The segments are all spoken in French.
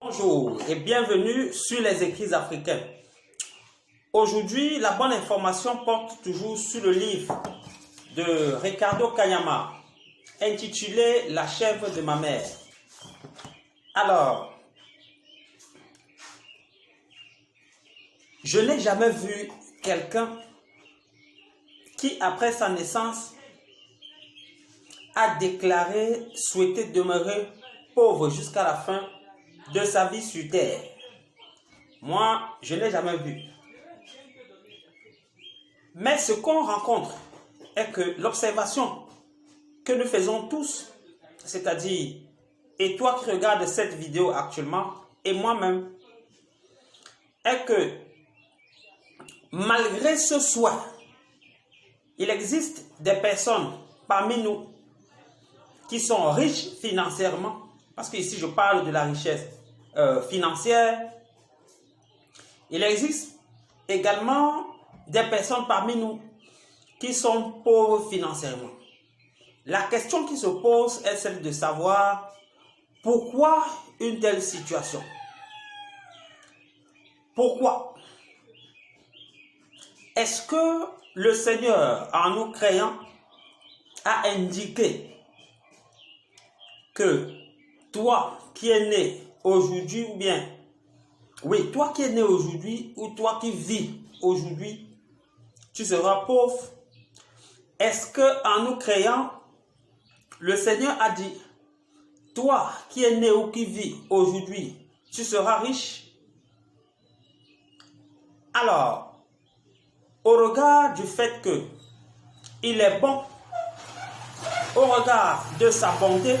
Bonjour et bienvenue sur les écrits africains. Aujourd'hui, la bonne information porte toujours sur le livre de Ricardo Kanyama intitulé La chèvre de ma mère. Alors, je n'ai jamais vu quelqu'un qui, après sa naissance, a déclaré souhaiter demeurer pauvre jusqu'à la fin de sa vie sur terre. Moi, je ne l'ai jamais vu. Mais ce qu'on rencontre est que l'observation que nous faisons tous, c'est-à-dire, et toi qui regardes cette vidéo actuellement, et moi-même, est que malgré ce souhait, il existe des personnes parmi nous qui sont riches financièrement, parce qu'ici je parle de la richesse financière. Il existe également des personnes parmi nous qui sont pauvres financièrement. La question qui se pose est celle de savoir pourquoi une telle situation. Pourquoi? Est-ce que le Seigneur, en nous créant, a indiqué que toi qui es né aujourd'hui, ou bien, oui, toi qui es né aujourd'hui, ou toi qui vis aujourd'hui, tu seras pauvre? Est-ce que en nous créant, le Seigneur a dit, toi qui es né ou qui vis aujourd'hui, tu seras riche? Alors, au regard du fait que il est bon, au regard de sa bonté,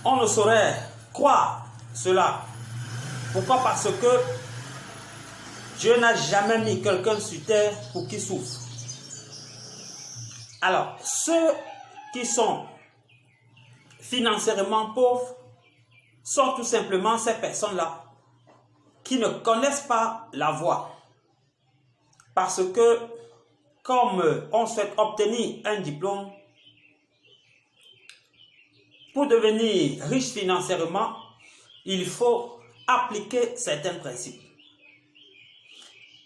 on ne saurait croire cela. Pourquoi? Parce que Dieu n'a jamais mis quelqu'un sur terre pour qu'il souffre. Alors, ceux qui sont financièrement pauvres sont tout simplement ces personnes-là qui ne connaissent pas la voie. Parce que, comme on souhaite obtenir un diplôme, pour devenir riche financièrement, il faut appliquer certains principes.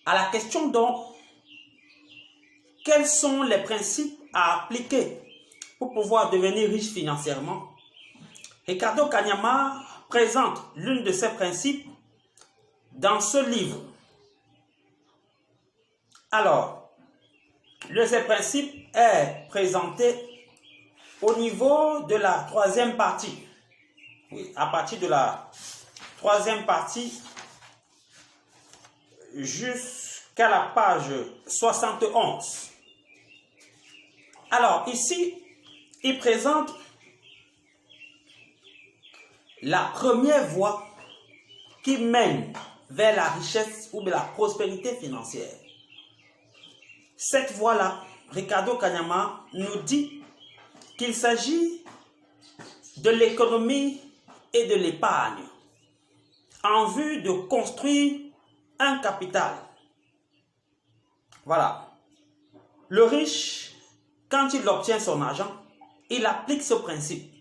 À la question donc, quels sont les principes à appliquer pour pouvoir devenir riche financièrement? Ricardo Kanyama présente l'une de ces principes dans ce livre. Alors, le ces principes est présenté au niveau de la troisième partie. Oui, à partir de la troisième partie jusqu'à la page 71. Alors, ici, il présente la première voie qui mène vers la richesse ou de la prospérité financière. Cette voie-là, Ricardo Kanyama nous dit qu'il s'agit de l'économie et de l'épargne en vue de construire un capital. Voilà. Le riche, quand il obtient son argent, il applique ce principe.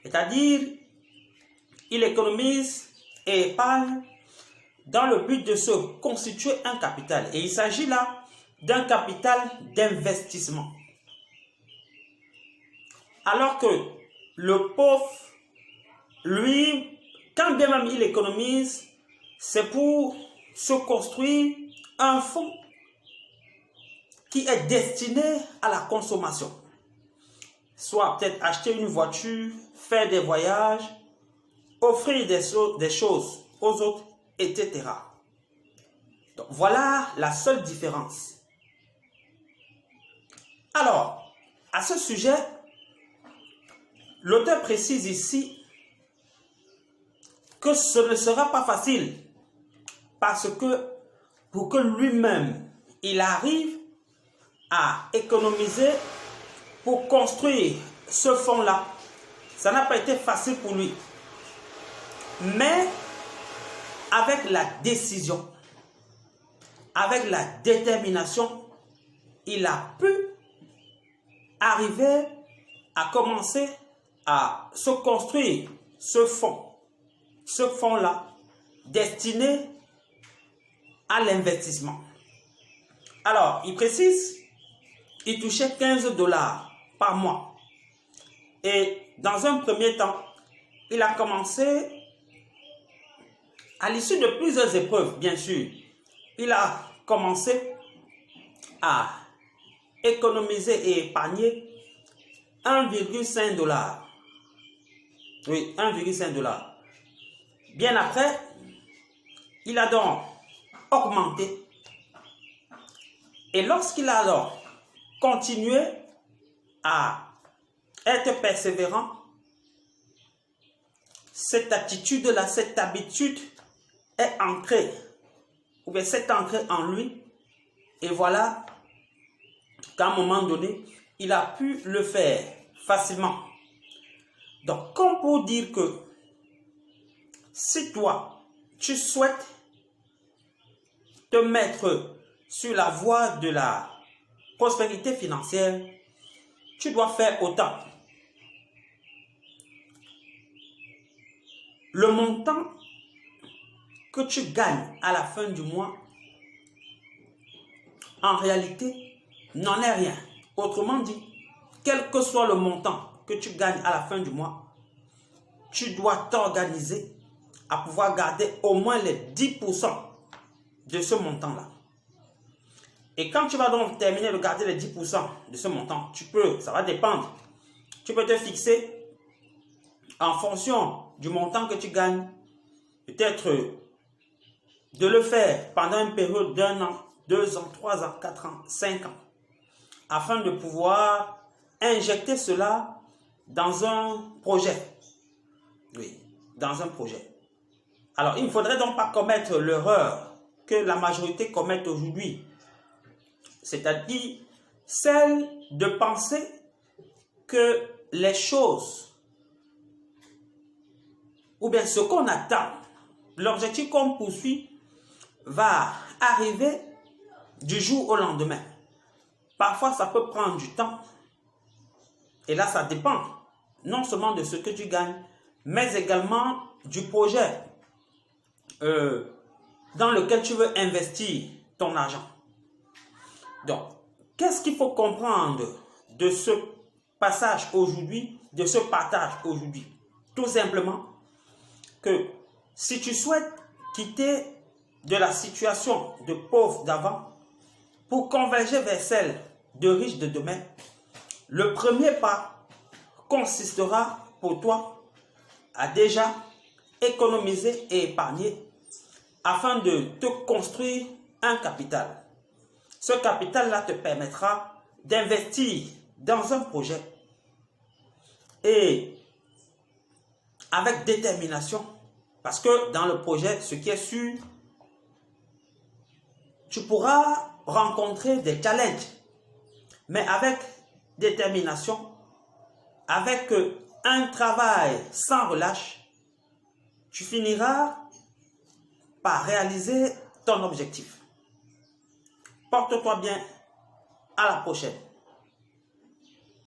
C'est-à-dire, il économise et épargne dans le but de se constituer un capital. Et il s'agit là d'un capital d'investissement. Alors que le pauvre, lui, quand bien même il économise, c'est pour se construire un fonds qui est destiné à la consommation. Soit peut-être acheter une voiture, faire des voyages, offrir des choses aux autres, etc. Donc, voilà la seule différence. Alors, à ce sujet, l'auteur précise ici que ce ne sera pas facile parce que pour que lui-même il arrive à économiser pour construire ce fonds-là, ça n'a pas été facile pour lui. Mais avec la décision, avec la détermination, il a pu arriver à commencer à se construire ce fonds-là, destiné à l'investissement. Alors, il précise, il touchait 15 dollars par mois. Et dans un premier temps, il a commencé, à l'issue de plusieurs épreuves, bien sûr, il a commencé à économiser et épargner 1,5 dollars. Oui, 1,5 dollars. Bien après, il a donc augmenté. Et lorsqu'il a alors continué à être persévérant, cette attitude-là, cette habitude est ancrée, ou bien c'est ancré en lui. Et voilà qu'à un moment donné, il a pu le faire facilement. Donc, comme pour dire que si toi, tu souhaites te mettre sur la voie de la prospérité financière, tu dois faire autant. Le montant que tu gagnes à la fin du mois, en réalité, n'en est rien. Autrement dit, quel que soit le montant que tu gagnes à la fin du mois, tu dois t'organiser à pouvoir garder au moins les 10% de ce montant-là. Et quand tu vas donc terminer de garder les 10% de ce montant, ça va dépendre. Tu peux te fixer en fonction du montant que tu gagnes, peut-être de le faire pendant une période d'1 an, 2 ans, 3 ans, 4 ans, 5 ans, afin de pouvoir injecter cela dans un projet. Oui, dans un projet. Alors, il ne faudrait donc pas commettre l'erreur que la majorité commet aujourd'hui, c'est-à-dire celle de penser que les choses, ou bien ce qu'on attend, l'objectif qu'on poursuit, va arriver du jour au lendemain. Parfois, ça peut prendre du temps. Et là, ça dépend non seulement de ce que tu gagnes, mais également du projet dans lequel tu veux investir ton argent. Donc, qu'est-ce qu'il faut comprendre de ce passage aujourd'hui, de ce partage aujourd'hui? Tout simplement que si tu souhaites quitter de la situation de pauvre d'avant pour converger vers celle de riche de demain, le premier pas consistera pour toi à déjà économiser et épargner afin de te construire un capital. Ce capital-là te permettra d'investir dans un projet et avec détermination, parce que dans le projet, ce qui est sûr, tu pourras rencontrer des challenges, mais avec détermination, avec un travail sans relâche, tu finiras par réaliser ton objectif. Porte-toi bien, à la prochaine.